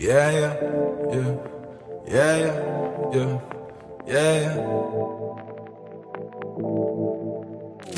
Yeah, yeah, yeah, yeah, yeah, yeah, yeah, yeah.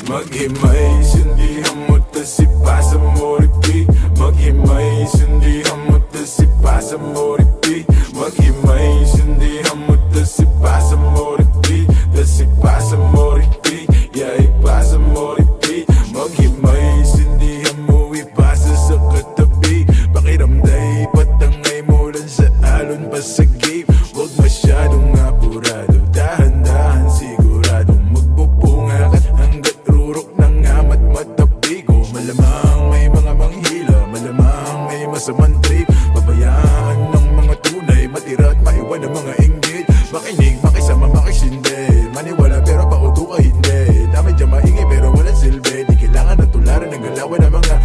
Maghimay, sindihan mo tasipasa mo repeat. Maghimay, sindihan mo tasipasa mo repeat. Maghimay, sindihan mo tasipasa mo repeat. Tasipasa mo repeat, yeah, ipasa mo repeat. Maghimay, sindihan mo ipasa sa katabi. Pakiramday, patangay mo lang sa alon pa sa game. Huwag masyadong apurado, dahan-dahan siguradong magpupunga ka hanggat rurok ng amat matapigo. Malamang may mga manghila, malamang may masamang trip. Pabayaan ng mga tunay, matira at maiwan ng mga inggit. Makinig, makisama, makisindi, maniwala pero pauto ka hindi. Dami dyan maingay pero walang silbi. Di kailangan na tularan ng galawan ng mga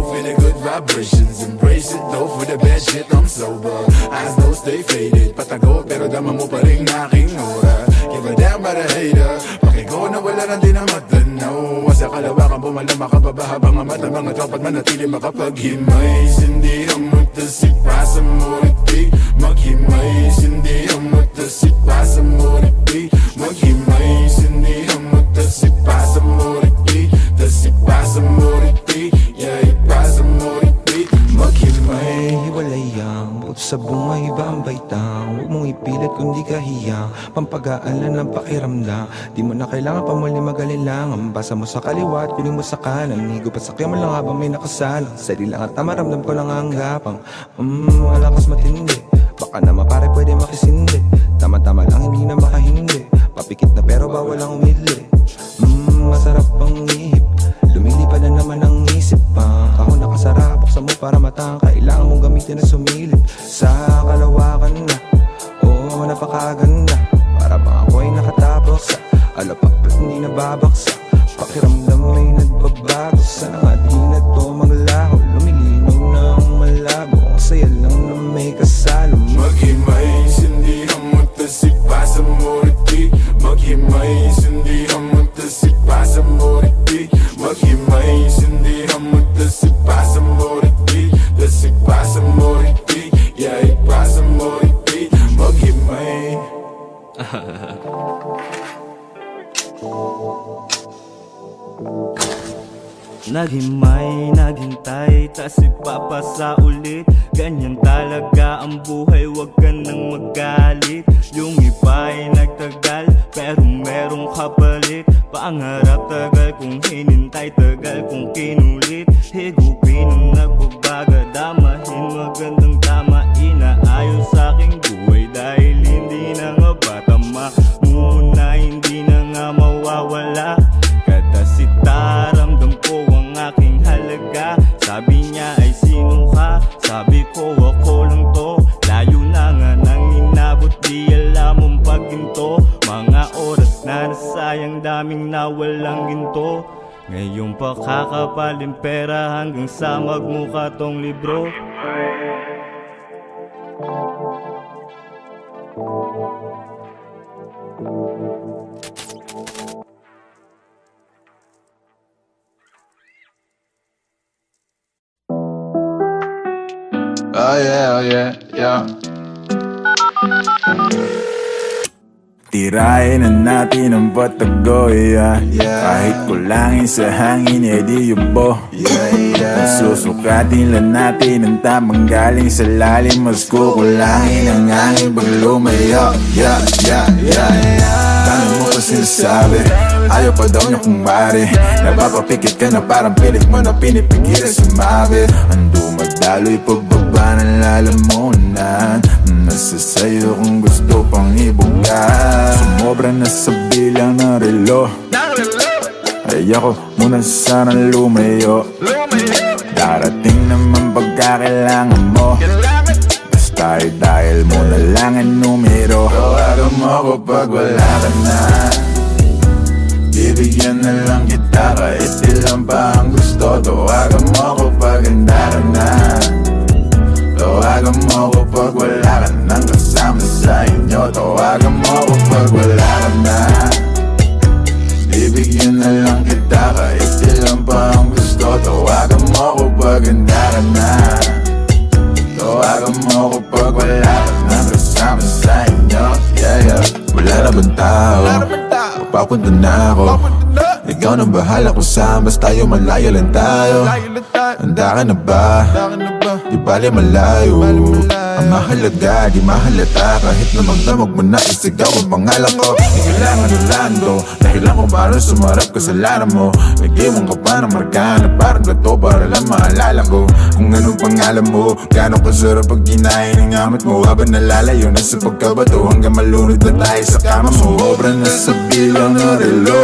feeling good vibrations, embrace it, no for the bad shit. I'm sober, eyes no stay faded. Patago pero dama mo pa rin aking aura. Give a damn about a hater. Pakigo na wala nang di na matanaw. Sa kalawakan bumalama ka pa ba habang ang mata mga tropat manatili makapaghimay. Sindihan mo tasipasa mo repeat. Maghimay, sindihan mo tasipasa mo repeat. Maghimay, sindihan mo tasipasa mo repeat. Tasipasa mo repeat, yeah, ipasa mo repeat. Maghimay, hiwalay ang buto sa bunga, iba ang baitang. Huwag mong ipilit kung di ka hiyang. Pampagaalan ng pakiramdam. Di mo na kailangan pa muli mag-alilangan. Basa mo sa kaliwa at kunin mo sa kanan. Higo pa sakya mo lang habang may nakasalang. Sali lang at maramdam ko lang ang gapang. Malakas matindi. Baka naman pare pwede makisindi. Tama-tama lang hindi na makahindi. Papikit na pero bawal ang umidli. Masarap ang ihip. Lumilipad na naman ang isip pa. Ako nakasara, buksan mo para matang. Kailangan mong gamitin na sumilip. Sa kalawakan na, oh napakaganda. Para bang ako ay nakatapos sa alapak ba't hindi nababaksa. Pakiramdam may nagbabago. Sana nga di na to maglaho. Lumilinaw ng malabo. Ang saya lang na may kasalo. maghimay, sindihan mo tasipasa mo repeat. Maghimay, sindihan mo tasipasa mo repeat. Maghimay, sindihan mo tasipasa mo repeat. Tasipasa mo repeat, yeah, ipasa mo repeat. Maghimay. Naghimay, naghintay, tas ipapasa ulit. Ganyan talaga ang buhay, wag ka nang magalit. Yung iba ay nagtagal, pero merong kapalit. Pangarap tagal kung hinintay, tagal kung kinulit. Higupin ang nagbabaga, damahin magandang tama. Inaayos sa aking buhay dahil hindi na nga ba tama. Muna hindi na nga mawawala. Katasita, ramdam ko ang aking halaga. Sabi niya ay sino ka? Sabi ko ako lang to. Layo na nga nang inabot, di alam ang pagginto. Mga oras na nasayang, daming nawalang ginto. Ngayong pakakapalin pera hanggang sa magmukha tong libro. Oh yeah, oh yeah, yeah. Tirahin na natin ang patago, yeah. Kahit kulangin sa hangin, edi yubo, yeah. Susukatin lang natin ang tamang galing sa lalim. Mas kukulangin ang hangin pag lumayo, yeah, yeah, yeah. Dami mo pa sinasabi, ayaw pa daw niya kung mari. Napapapikit ka na parang pilit mo na pinipigilan sumabi. Ando magdalo'y pagbaba ng lalamunan. Nasa sayo kung gusto pang ibuga. Sumobra na sa bilang ng relo. Ay ako muna sana lumayo. Darating naman pagkakailangan mo. Basta dahil mo na lang ang numero. Tawagan mo ako pag wala ka na. Bibigyan na lang kita kahit ilan pa ang gusto. Tawagan mo ako pag handa ka na. Tawagan mo ako pag wala ka nang kasama sa inyo. Tawagan mo ako pag wala ka na. Bibigyan na lang kita kahit ilan pa ang gusto. Tawagan mo ako pag handa ka na. Tawagan mo kapag wala ka nang kasama sa inyo. Wala na bang tao, mapapunta na ako. Ikaw nang bahala kung saan, basta tayo malayo lang tayo. Handa ka na ba? Di bali malayo. Ang mahalaga, di mahalata. Kahit na magdamag mo na isigaw ang pangalan ko. Di kailangan ulan to, dahil lang kung paano sumarap kasalanan mo. Nag-iwan ka pa ng marka na parang gato para lang maalala ko kung anong pangalan mo. Gano'ng kasarap pag kinain ng amat mo habang nalalayo na sa pagkabato hanggang malunod na tayo sa kama mo. Obra na sa bilang ng relo.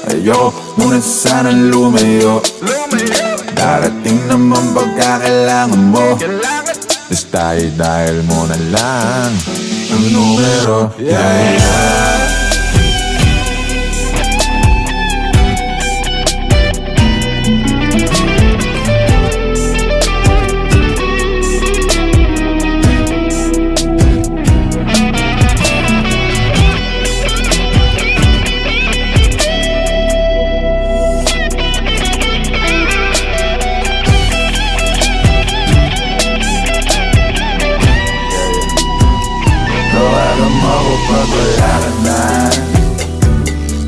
Ayoko muna sana lumayo. Darating naman pagkakailangan mo. Basta i-dial mo na lang ang numero. Pag wala ka na,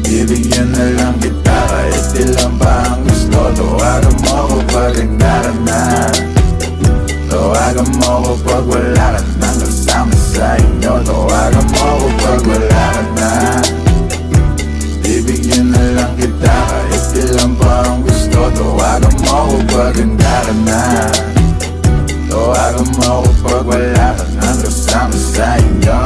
bibigyan na lang kita kahit ilan pa ang gusto. Tawagan mo kapag handa ka na. Tawagan mo kapag wala ka nang kasama sa inyo. Tawagan mo kapag wala ka na. Bibigyan na lang kita kahit ilan pa ang gusto. Tawagan mo kapag handa ka na. Tawagan mo kapag wala ka nang kasama sa inyo.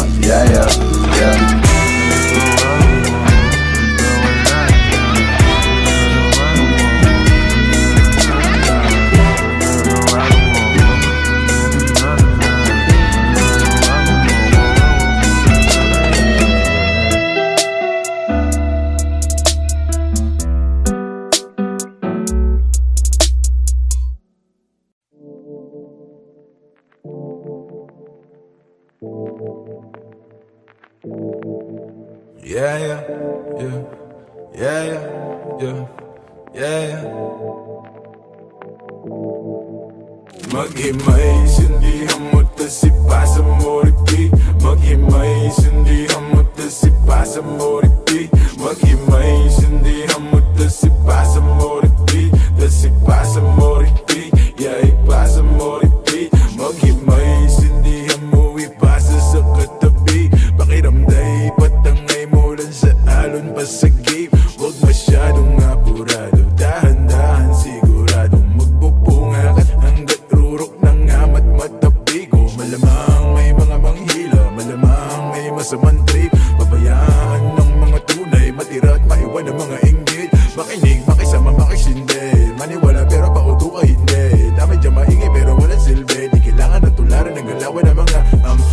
Maghimay, sindihan mo tas ipasa mo repeat. Maghimay, sindihan mo tas ipasa mo repeat. Maghimay, sindihan mo tas ipasa mo repeat. Tas ipasa mo repeat, ipasa mo repeat. Maghimay, sindihan mo ipasa sa katabi. Pakiramday, patangay mo lang sa alon pa sa gate. Huwag masyadong apurado, dahan-dahan siguradong magpupunga ka hanggat rurok ng amat matabigo. Malamang may mga manghila, malamang may masamang trip. Pabayaan ng mga tunay, matira at maiwan ng mga inggit. Makinig, makisama, makisindi. Maniwala pero pauto ka hindi. Dami dyan maingay pero walang silbi. Di kailangan na tularan ng galawan ng mga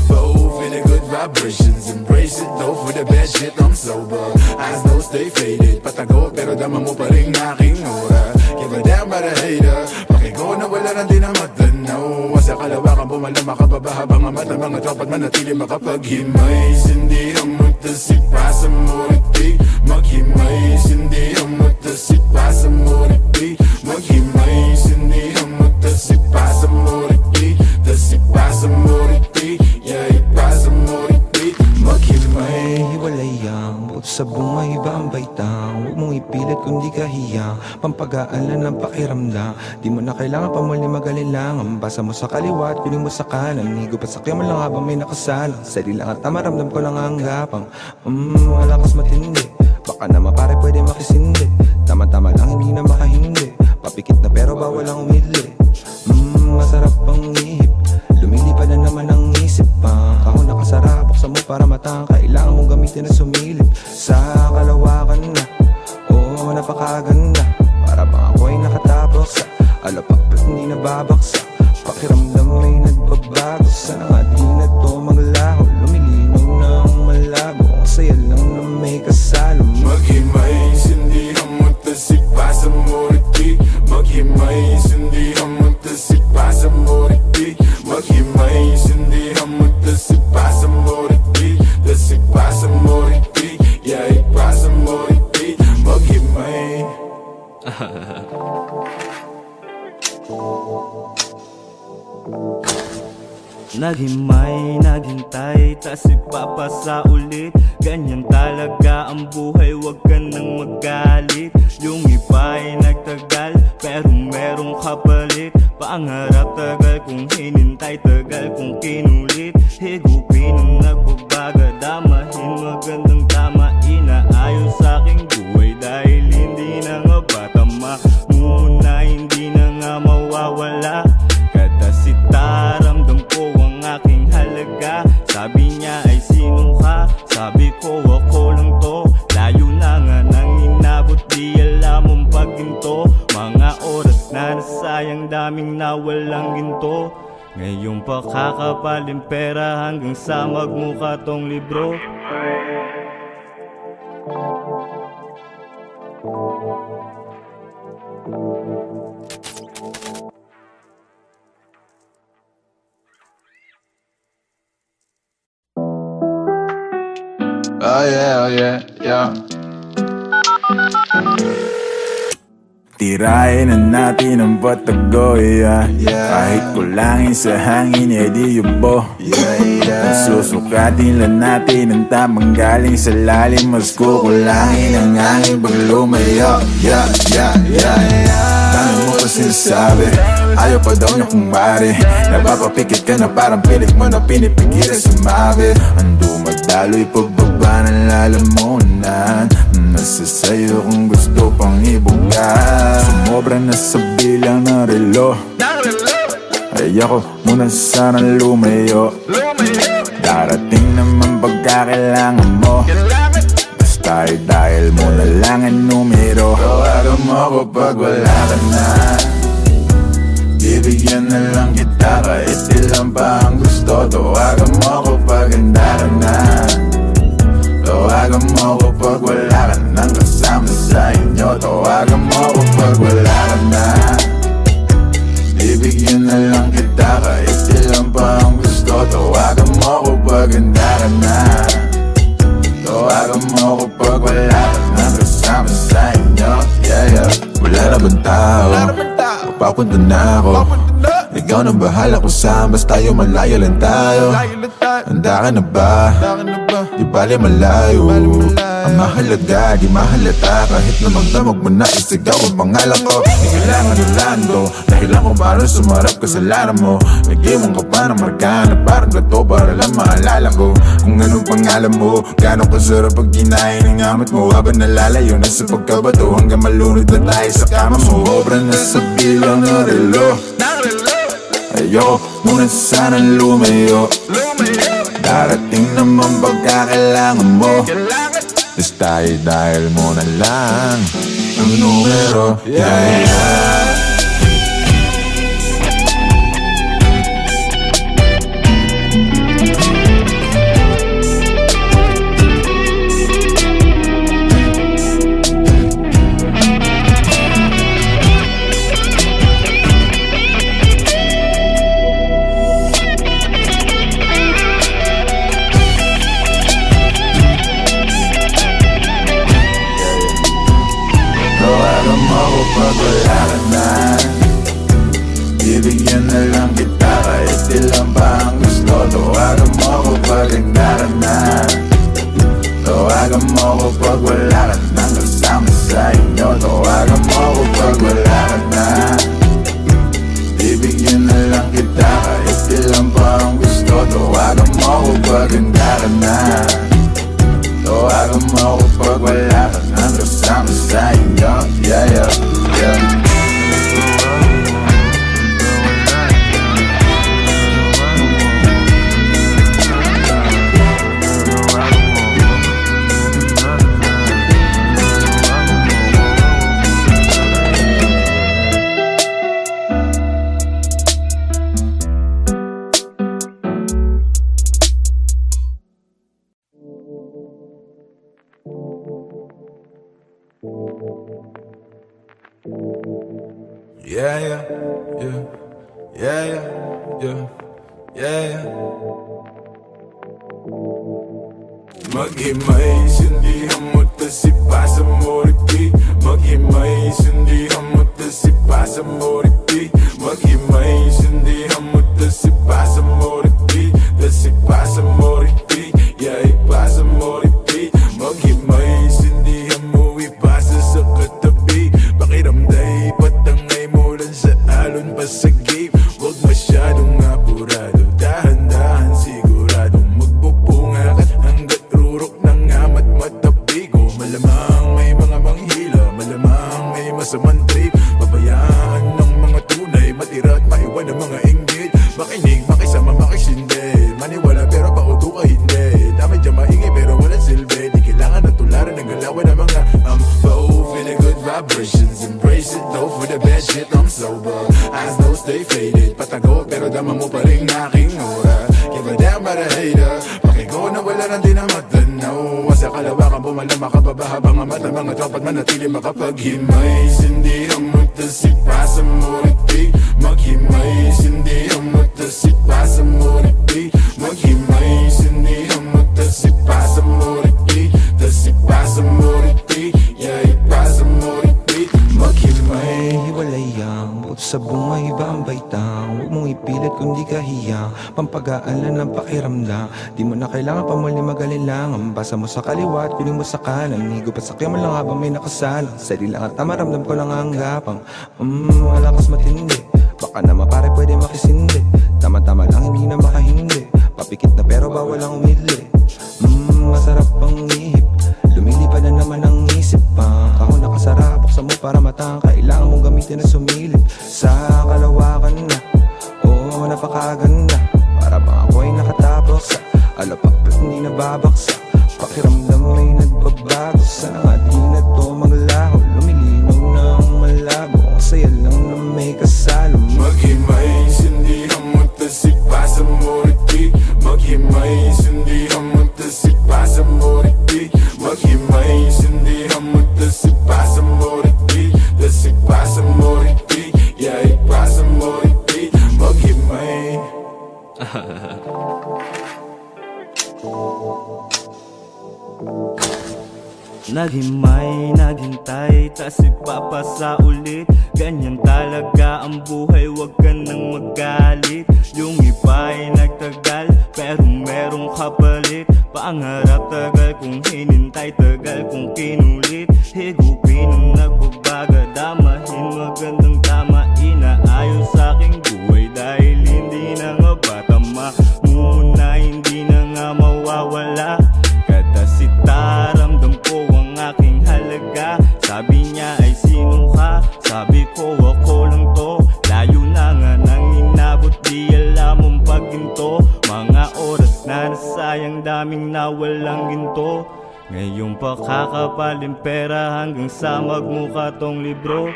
pa-off in a good vibrations. Embrace it though for the bad shit. I'm sober, eyes don't stay faded. Patago pero dama mo pa rin aking aura. Give a damn about a hater. Pakigo na wala nang di na matanaw. Sa kalawakan pumalama ka baba habang ang mata mga tropa't manatili makapaghimay. Sindihan mo tas ipasa mo repeat. Maghimay, sindihan mo tas ipasa mo repeat. Maghimay, sindihan mo tas ipasa mo repeat. Tas ipasa mo repeat, ipasa mo repeat. Maghimay, hiwalay ang buot sa bungay ba ang baitang. Huwag mong ipilit kung di ka hiyang. Pampagaalan ng pakiramdam. Di mo na kailangan pa muli mag-alilangan. Basa mo sa kaliwa at kunin mo sa kanan. Higop at sakya mo lang habang may nakasalang. Sali lang at maramdam ko lang ang gapang. Malakas matindi. Baka naman pare pwede makisindi. Tama-tama lang hindi na makahindi. Papikit na pero bawal ang umidli. Masarap ang ihip. Lumilipad na naman ang isip pa. Kahon nakasara, buksan mo para matang. Kailangan mong gamitin na sumilip. Sa kalawakan na, oo napakaganda. Para bang ako ay nakatapos sa alapak ba't hindi nababaksa. Pakiramdam may nagbabago. Sana nga di na to maglaho. Lumilinaw na ang malabo. Ang saya lang na may kasalo. Maghimay, sindihan mo tas ipasa mo repeat. Maghimay, sindihan mo tas ipasa mo repeat. Maghimay, sindihan mo tas ipasa mo repeat. Tas ipasa mo repeat, ipasa mo repeat. Maghimay. Naghimay, naghintay, tas ipapasa ulit. Ganyan talaga ang buhay, wag ka nang magalit. Yung iba'y nagtagal, pero merong kapalit. Pangarap tagal kong hinintay, tagal kong kinulit. Higupin ang nagbabaga, damahin magandang tama. Inaayos sa aking buhay dahil hindi na nga ba tama. Muna hindi na nga mawawala. Kadasita, ramdam ko ang aking halaga. Sabi niya ay sino ka? Sabi ko ako lang to. Layo na nga nang inabot, di alam ang pagginto. Mga oras na nasayang, daming nawalang ginto. Ngayon pa kakapaling pera hanggang sa magmukha tong libro. Oh yeah, yeah. Tirahin na natin ang patago, yeah. Kahit kulangin sa hangin, di yubo. Susukatin lang natin ang tamang galing sa lalim. Mas kukulangin ang hangin pag lumayo, yeah. Dami mo pa sinasabi, ayaw pa daw niya kung mari. Napapapikit ka na parang pilit mo na pinipigilan sumabi. Ando madalo'y pagbaba ng lalamunan. Nasa sayo kung gusto pang ibuga. Sumobra na sa bilang ng relo. Ay ako muna sanang lumayo. Darating naman pagkakailangan mo. Basta dahil mo na lang ang numero. Tawagan mo ako pag wala ka na. Bibigyan na lang kita kahit ilan pa ang gusto. Tawagan mo ako pag handa ka na. Tawagan mo ako pag wala ka nang kasama sa inyo. Tawagan mo ako pag wala ka na. Bibigyan na lang kita kahit ilan pa ang gusto. Tawagan mo ako pag handa ka na. Tawagan mo ako pag wala ka nang kasama sa inyo. Yeah. Wala na bang tao? Papunta na ako. Ikaw nang bahala kung saan, basta tayo malayo lang tayo. Handa ka na ba? Di bali malayo. Ang mahalaga, di mahalata. Kahit na magdamag mo na isigaw ang pangalan ko. Di kailangan nulando, dahilan ko para sumarap kasalanan mo. Nag-iwan ka pa ng marka na parang gato para lang maalala ko. Kung anong pangalan mo, gano'ng kasarap pag kinain ng amat mo. Habang nalalayo na sa pagkabato hanggang malunod na tayo sa kama mo. Obra na sa bilang ng relo. Ayoko muna sanang lumayo. Darating naman pagkakailangan mo. Basta dahil mo na lang ang numero. Yeah. Pag wala ka na, bibigyan na lang kita kahit ilan pa ang gusto. Tawagan mo ako pag handa ka na. Tawagan mo ako pag wala ka nang kasama sa inyo. Tawagan mo ako pag wala ka na. Bibigyan na lang kita kahit ilan pa ang gusto. Tawagan mo ako pag handa ka na. Tawagan mo ako pag wala ka nang kasama sa inyo. Yeah. Maghimay, sindihan mo tas ipasa mo repeat. Maghimay, sindihan mo tas ipasa mo repeat. Maghimay, sindihan mo tas ipasa mo repeat. masamang trip. Pabayaan ng mga tunay, matira at maiwan ng mga inggit. Makinig, makisama, makisindi, maniwala pero pauto ka hindi. Dami dyan maingay pero walang silbi. Di kailangan na tularan ng galawan ng mga feeling good vibrations, embrace it, no for the bad shit. I'm sober, eyes don't stay faded. Patago pero dama mo pa rin aking aura. Give a damn about a hater. Pakigo na wala nang di na matanaw. Sa kalawakan bumalama ka ba habang ang mata mga tropa't manatili makapaghimay. Hindi ang mutasip pa sa muriti. Maghimay, hindi ang mutasip pa sa muriti. Maghimay, hindi ang mutasip pa sa muriti. Tasip pa sa muriti, yeah, ipa sa muriti. Maghimay, hiwalay ang buto sa bunga, iba ang baitang. Huwag mong ipilit kung di ka hiyang. Pampagaalan ng pakiramdam. Di mo na kailangan pa muli mag-alilangan. Basa mo sa kaliwa at kunin mo sa kanan. Higop at sakya mo lang habang may nakasalang. Sali lang at maramdam ko lang ang gapang. Malakas matindi. Baka naman pare pwede makisindi. Tama-tama lang hindi na makahindi. Papikit na pero bawal ang umidli. Masarap ang ihip. Lumilipad na naman ang isip pa. Ako nakasara, buksan mo para matang. Kailangan mong gamitin na sumilip. Sa kalawakan na, oo, napakaganda. Para bang ako ay nakatapos sa alapak at hindi nababaksa. Pakiramdam ay nagbabago. Sana nga di na to maglaho. Lumilinaw ng malabo. Saya lang na may kasalo. Maghimay, hindi ang mutasip pa sa muriti. Maghimay, hindi ang mutasip pa sa muriti. Maghimay, hindi ang mutasip pa sa muriti. Tasip pa sa muriti, yeah, ipa sa muriti. Maghimay. Naghimay, naghintay, tas ipapasa ulit. Ganyan talaga ang buhay, wag ka nang magalit. Yung iba'y nagtagal, pero merong kapalit. Pangarap tagal kung hinintay, tagal kung kinulit. Higupin ang nagbabaga, damahin magandang tama. Inaayos sa aking buhay dahil hindi na nga ba tama. Muna hindi na nga mawawala. Katasita, ramdam ko ang aking halaga. Sabi niya ay sino ka? Sabi ko ako lang to. Layo na nga nang inabot, di alam ang pagginto. Mga oras na nasayang, daming nawalang ginto. Ngayong pakakapaling pera hanggang sa magmukha tong libro.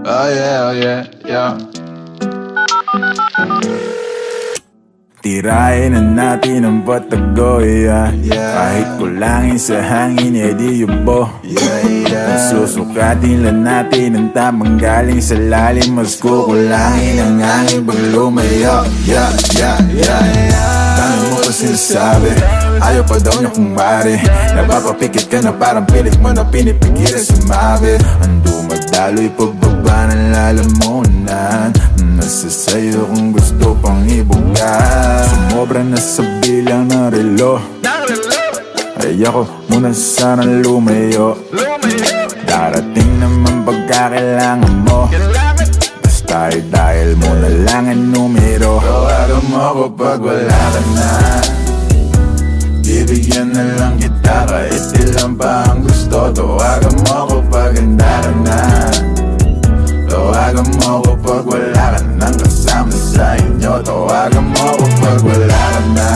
Oh yeah, yeah. Tirahin na natin ang patagoy, kahit kulangin sa hangin, edi yubo. Susukatin lang natin ang tamang galing sa lalim. Mas kukulangin ang hangin pag lumayo. Dami mo pa sinasabi, ayaw pa daw niya kung mari. Napapapikit ka na parang pilit mo na pinipigilan sumabi. Ang dumadalo'y pagbaba ng lalamunan. Nasa sayo kung gusto pang ibuga. Sumobra na sa bilang ng relo. Ay ako muna sana lumayo. Darating naman pagkakailangan mo. Basta dahil mo na lang ang numero. Tawagan mo ako pag wala ka na. Bibigyan na lang kita kahit ilan pa ang gusto. Tawagan mo ako pag handa ka na. Tawagan mo ako pag wala ka nang kasama sa inyo. Tawagan mo ako pag wala ka na.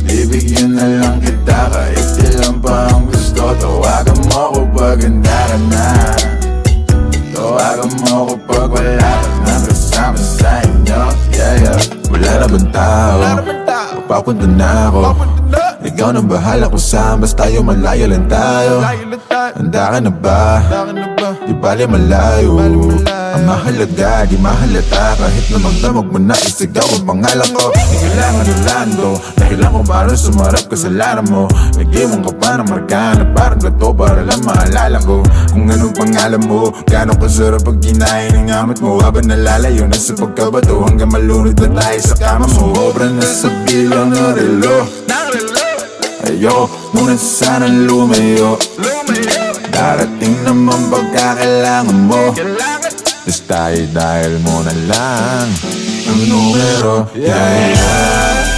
Bibigyan na lang kita kahit ilan pa ang gusto. Tawagan mo ako pag handa ka na. Tawagan mo ako pag wala ka nang kasama sa inyo. Wala na bang tao? Papunta na ako. Ikaw nang bahala kung saan, basta tayo malayo lang tayo. Handa ka na ba? Di bali malayo. Ang mahalaga, di mahalata. Kahit na magdamag mo na isigaw ang pangalan ko. Di kailangan Orlando, dahilan kung paano sumarap kasalanan mo. Nag-iwan ka pa ng marka na parang gato para lang maalala ko kung anong pangalan mo. Gano'ng kasarap pag ginahin ang amat mo. Habang nalalayo na sa pagkabato hanggang malunod na tayo sa kama mo. Obra na sa bilang ng relo. Ayoko muna sana lumayo. Darating naman pagkakailangan mo. Basta i-dial mo na lang ang numero. Yeah, yeah.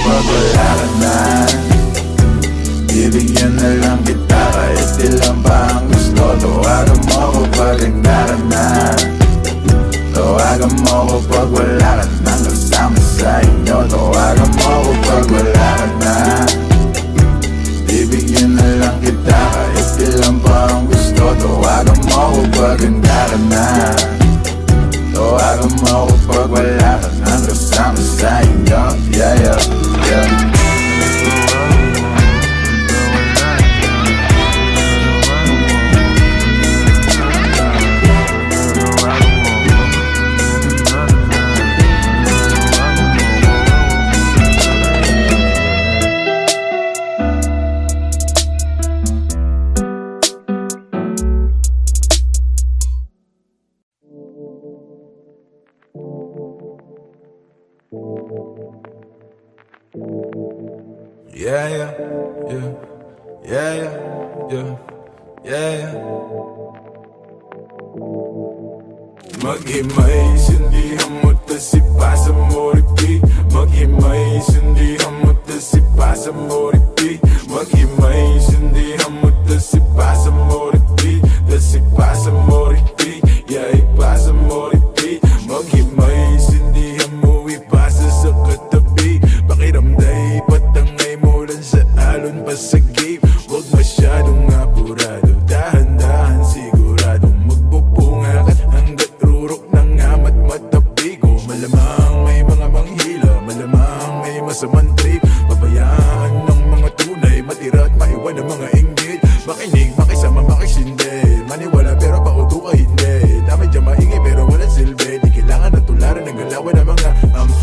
Pag wala ka na, bibigyan na lang kita kahit ilan pa ang gusto. Tawagan mo ko pag handa ka na, tawagan mo ko pag wala ka nang kasama sa inyo. Tawagan mo ko pag wala ka na, bibigyan na lang kita kahit ilan pa ang gusto. Tawagan mo ko pag handa ka na, tawagan mo ko pag wala ka nang kasama sa inyo. Yeah, yeah, yeah. Yeah, yeah, yeah, yeah, yeah, yeah, yeah, yeah. Maghimay, sindihan mo tas ipasa mo repeat. Maghimay, sindihan mo tas ipasa mo repeat. Maghimay, sindihan mo tas ipasa mo repeat. Tas ipasa mo repeat, yeah, ipasa mo repeat. Maghimay, sindihan mo ipasa sa katabi. Pakiramday, patangay mo lang sa alon pa sa gate. Huwag masyadong apurado, dahan-dahan siguradong magpupunga ka hanggat rurok ng amat matabigo. Malamang may mga manghila, malamang may masamang trip. Pabayaan ng mga tunay, matira at maiwan ng mga inggit. Makinig, makisama, makisindi, maniwala pero pauto ka hindi. Dami dyan maingay pero walang silbi. Di kailangan na tularan ng galawan ng mga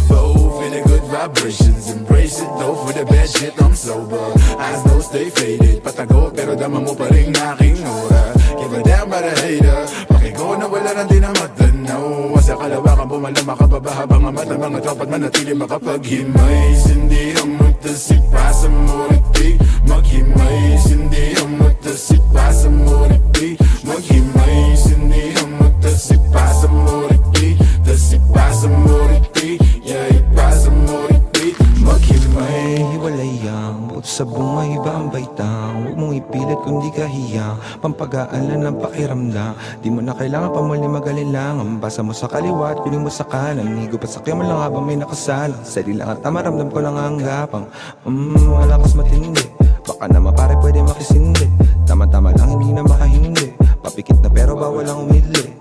both in a good vibrations. Embrace it though for the bad shit, I'm sober. Eyes no stay faded, patago pero dama mo pa rin aking aura. Give a damn about a hater, pakigo na wala nang di na matanaw. Sa kalawakan pumalama ka pa ba habang ang mata mga tropa't manatili makapaghimay. Sindihan mo tas ipasa mo repeat. Maghimay, sindihan mo tas ipasa mo repeat. Maghimay, sindihan mo tas ipasa mo repeat. Tas ipasa mo repeat, yeah, ipasa mo repeat. Maghimay, hiwalay ang buot sa bunga iba ang baitang. Huwag mong ipilit kung di ka hiyang pampagaalan ng pakiramdam. Di mo na kailangan pa muli mag-alilangan. Basa mo sa kaliwa at kunin mo sa kanan. Higo pa sakya mo lang habang may nakasalang. Sali lang at tamaramdam ko lang ang gapang. Malakas matindi, baka naman pare pwede makisindi. Tama-tama lang hindi na makahindi. Papikit na pero bawal ang umidli.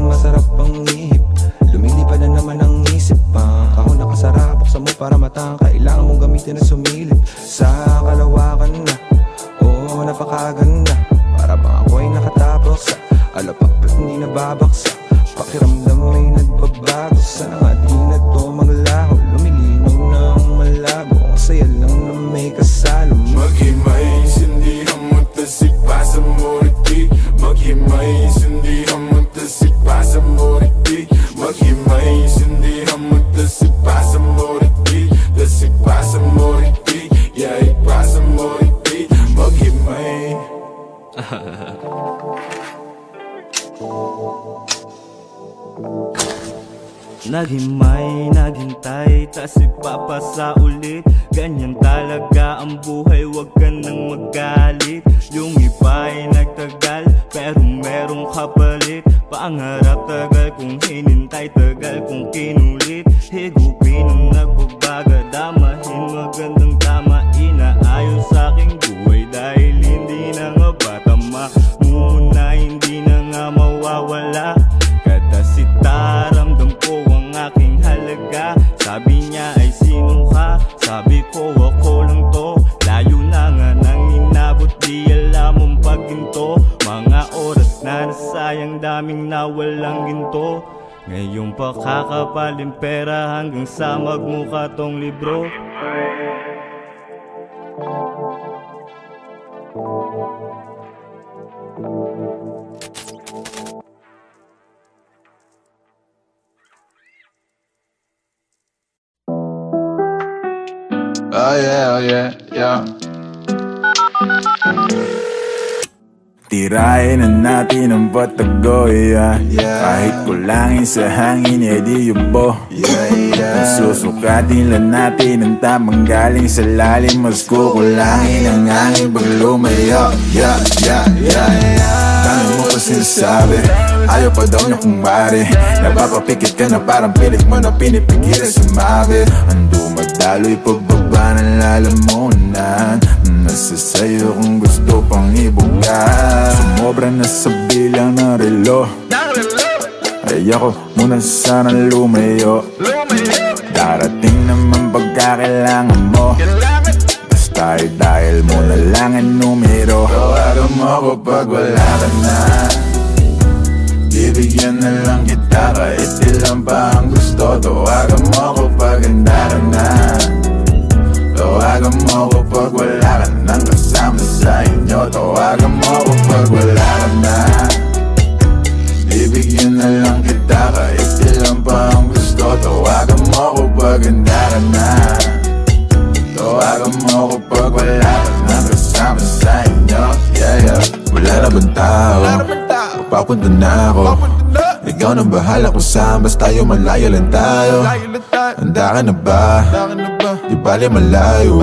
Masarap ang ihip, lumilipad na naman ang isip pa. Kahon nakasara, buksan mo para matang. Kailangan mong gamitin na sumilip sa kalawakan na. Oo, napakaganda. Para bang ako ay nakatapos sa alapak at hindi nababaksa. Pakiramdam may nagbabago sa atin na to maglaho. Lumilinaw ng malabo, kasaya lang na may kasalo. Maghimay, sindihan mo tas ipasa mo repeat. Maghimay, sindihan mo tas ipasa mo repeat. Maghimay, sindihan mo tas ipasa mo repeat. Tas ipasa mo repeat, yeah, ipasa mo repeat. Maghimay. Naghimay, naghintay, tas ipapasa ulit. Ganyan talaga ang buhay, wag ka nang magalit. Yung iba'y nagtagal, pero merong kapalit. Pangarap tagal kung hinintay, tagal kung kinulit. Higupin ang nagbabaga, damahin magandang tama. Inaayos sa aking buhay dahil hindi na nga ba tama. Muna hindi na nga mawawala. Katasita, ramdam ko ang aking halaga. Sabi niya ay sino ka? Sabi ko ako lang to. Layo na nga nang inabot, di alam mong pagginto. Mga oras na sayang daming nawalang ginto. Ngayong pakakapalin pera hanggang sa magmukha tong libro. Oh yeah, yeah. Tirahin na natin ang patago, yeah. Kahit kulangin sa hangin, di yubo. Susukatin lang natin ang tamang galing sa lalim. Mas kukulangin ang hangin pag lumayo, yeah. Dami mo pa sinasabi, ayaw pa daw niya kung mare. Napapapikit ka na parang pilit mo na pinipigilan sumabi. Ando magdaloy pagbaba ng lalamunan. Nasa sayo kung gusto pang ibuga. Sumobra na sa bilang ng relo. Ay ako muna sana lumayo. Darating naman pagkakailangan mo. Basta dahil mo na lang ang numero. Tawagan mo ako pag wala ka na. Bibigyan na lang kita kahit ilan pa ang gusto. Tawagan mo ako pag handa ka na. Tawagan mo ako pag wala ka nang kasama sa inyo. Tawagan mo ako pag wala ka na. Bibigyan na lang kita kahit ilan pa ang gusto. Tawagan mo ako pag handa ka na. Tawagan mo ako pag wala ka nang kasama sa inyo. Yeah. Wala na bang tao? Papunta na ako. Ikaw nang bahala kung saan, basta tayo malayo lang tayo. Handa ka na ba? Di bali malayo.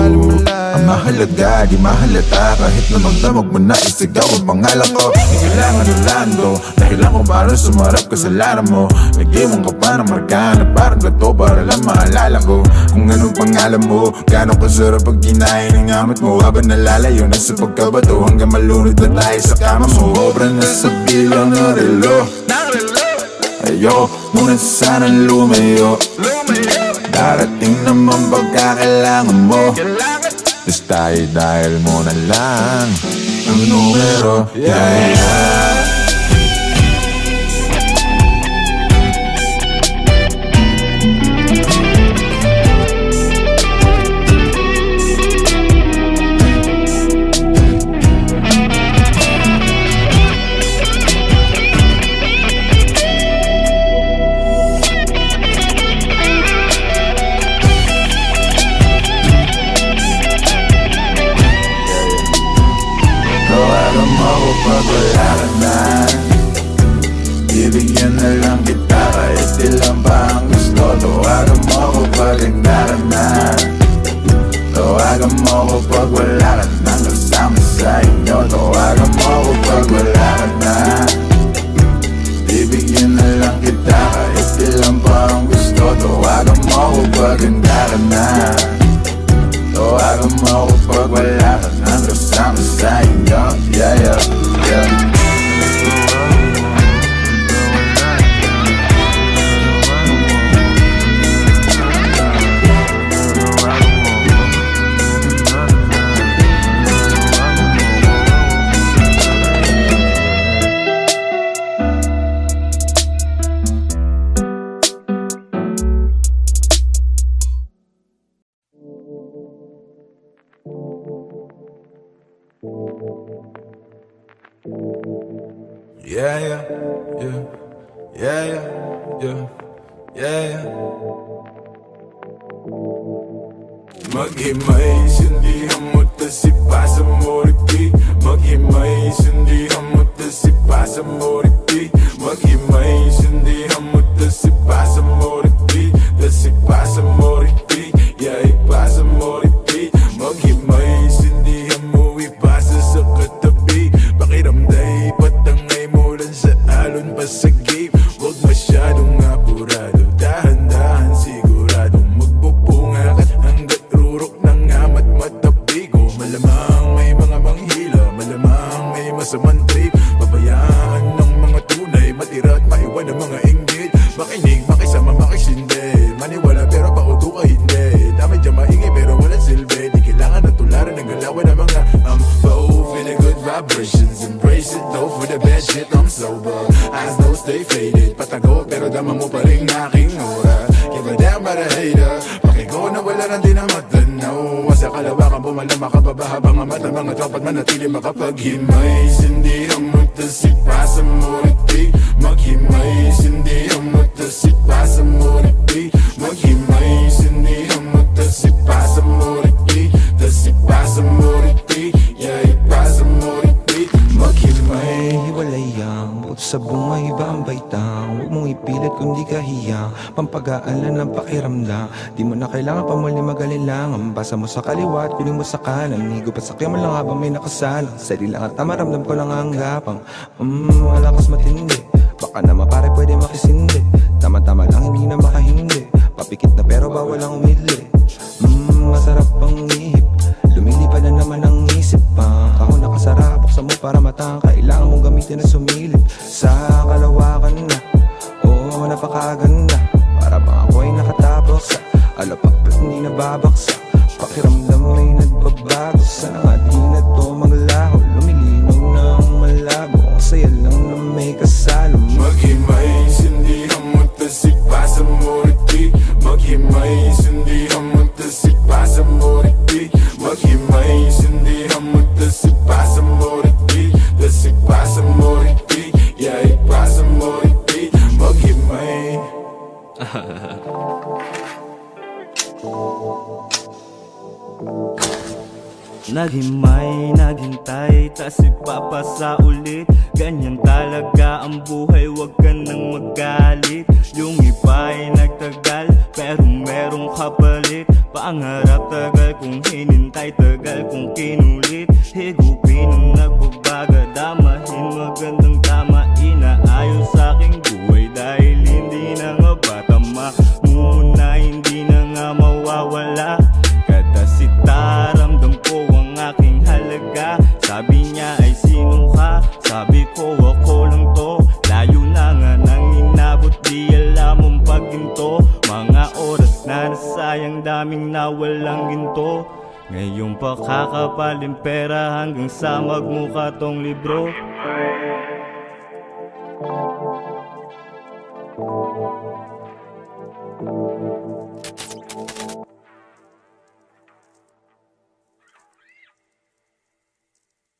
Ang mahalaga, di mahalata. Kahit na magdamag mo na isigaw ang pangalan ko. Di kailangan Orlando, dahilan ko para sumarap kasalanan mo. Lagi mong ka pa ng marka na parang gato para lang maalala ko kung anong pangalan mo. Gano'ng kasarap pag kinain ng amat mo. Habang nalalayo na sa pagkabato hanggang malunod na tayo sa kama mo. Sobra na sa bilang ng relo. Ayoko muna sanang lumayo. Darating naman pagkakailangan mo. Basta dahil mo na lang ang numero. Yeah. Pag wala ka na, bibigyan na lang kita kahit ilan pa ang gusto. Tawagan mo ako pag handa ka na. Tawagan mo ako pag wala ka nang kasama sa inyo. Tawagan mo ako pag wala ka na. Bibigyan na lang kita kahit ilan pa ang gusto. Tawagan mo ako pag handa ka na. Tawagan mo ako pag wala ka nang kasama sa inyo. Yeah. Maghimay, sindihan mo tas ipasa mo repeat. Maghimay, sindihan mo tas ipasa mo repeat. Maghimay, sindihan mo tas ipasa mo repeat. Tas ipasa mo repeat, yeah, ipasa mo repeat. Maghimay, sindihan mo ipasa sa katabi. Pakiramday, patangay mo lang sa alon pa sa game. Huwag masyadong apurado, dahan-dahan siguradong magpupunga ka hanggat rurok ng amat matabigo. Malamang may mga manghila, malamang may masamang trip. Pabayaan ng mga tunay, matira at maiwan ng mga inggit. Makinig, makisama, makisindi. Maniwala pero pauto ka hindi. Dami dyan maingay pero walang silbi. Di kailangan na tularan ng galawan ng mga pao. Feeling good vibrations, embrace it though for the bad shit, I'm sober. Your eyes don't stay faded, patago pero dama mo pa rin aking aura. Give a damn about a hater, pakigo na wala na din ang matanaw. Sa kalawakan bumalama ka pa ba habang ang mata mga tropa't manatili makapaghimay. Sindihan mo tasipa sa muriti, maghimay. Sindihan mo tasipa sa muriti, maghimay. Sindihan mo tasipa sa muriti, tasipa sa muriti, yeah, ipa sa muriti, maghimay. Hiwalay ang buto sa bunga, iba ang baitang. Huwag mong ipilit kung di ka hiyang, pampagaalan ng pakiramdam. Di mo na kailangan pa muli mag-alilangan. Basa mo sa kaliwa at kunin mo sa kanan. Higop at sakya mo lang habang may nakasalang. Sali lang at maramdam ko lang ang gapang. Malakas matindi, baka naman pare pwede makisindi. Tama-tama lang hindi na makahindi, papikit na pero bawal ang umidli. Masarap ang ihip, lumilipad na naman ang isip pa. Ako nakasara, buksan mo para matang. Kailangan mong gamitin na sumilip sa kalawakan na. Oo, napakaganda, para bang ako ay nakatapos sa alapak at hindi nababaksa. Pakiramdam ay nagbabago, sana nga di na to maglaho. Lumilinaw ng malabo, ang saya lang na may kasalo. Maghimay, sindihan mo tasipa sa muriti, maghimay. Sindihan mo tasipa sa muriti, maghimay. Sindihan mo tasipa sa muriti, tasipa sa muriti, yeah, ipa sa muriti, maghimay. Naghimay, naghintay, tas ipapasa ulit. Ganyan talaga ang buhay, wag ka nang magalit. Yung iba'y nagtagal, pero merong kapalit. Pangarap tagal kung hinintay, tagal kung kinulit. Higupin ang nagbabaga, damahin magandang tama. Inaayos sa aking buhay dahil hindi na nga ba tama. Muna hindi na nga mawawala. Kadasita, ramdam ko ang aking halaga. Sabi niya ay sino ka? Sabi ko ako lang to. Layo na nga nang inabot, di alam ang pagginto. Mga oras na nasayang, daming nawalang ginto. Ngayon pa kakapaling pera hanggang sa magmukha tong libro.